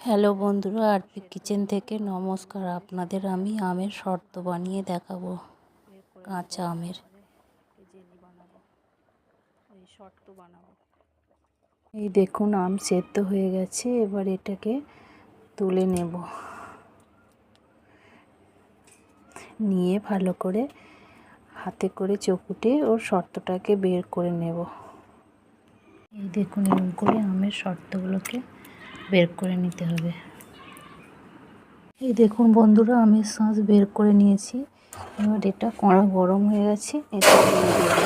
Hello বন্ধুরা, RP kitchen থেকে নমস্কার। আপনাদের আমি আমের শর্ত বানিয়ে দেখাবো। কাঁচা আমের জেলি বানাবো, এই শর্ত বানাবো। এই দেখুন, আম সেদ্ধ হয়ে গেছে। এবার এটাকে তুলে নেব, নিয়ে ভালো করে হাতে করে চকুটে ওর শর্তটাকে বের করে নেব। এই দেখুন, এরকম করে আমের শর্তগুলোকে বের করে নিতে হবে। এই দেখুন বন্ধুরা, আমি শাঁস বের করে নিয়েছি। এবার এটা কড়া গরম হয়ে গেছে, এটা দিয়ে দেব।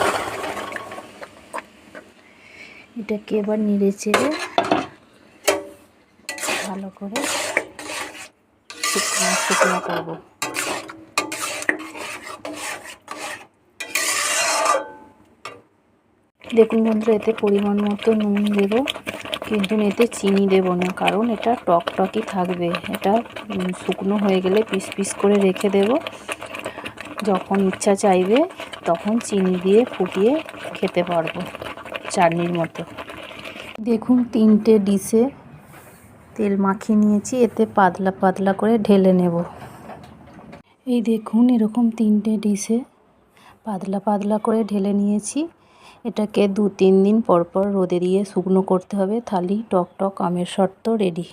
এটাকে এবার নেড়ে চেড়ে ভালো করে শুকনো করব। দেখুন বন্ধুরা, এতে পরিমাণ মতো নুন দেব, কিন্তু এতে চিনি দেব না, কারণ এটা টকটকই থাকবে। এটা শুকনো হয়ে গেলে পিস পিস করে রেখে দেব। যখন ইচ্ছা চাইবে তখন চিনি দিয়ে ফুটিয়ে খেতে পারবো, চাটনির মতো। দেখুন, 3টে ডিশে তেল মাখিয়ে নিয়েছি, এতে পাতলা পাতলা করে ঢেলে নেব। এই দেখুন, এরকম 3টে ডিশে পাতলা পাতলা করে ঢেলে নিয়েছি। এটাকে 2-3 দিন পর পর রোদে দিয়ে শুকনো করতে হবে, তাহলেই টক টক আমের শর্ত রেডি।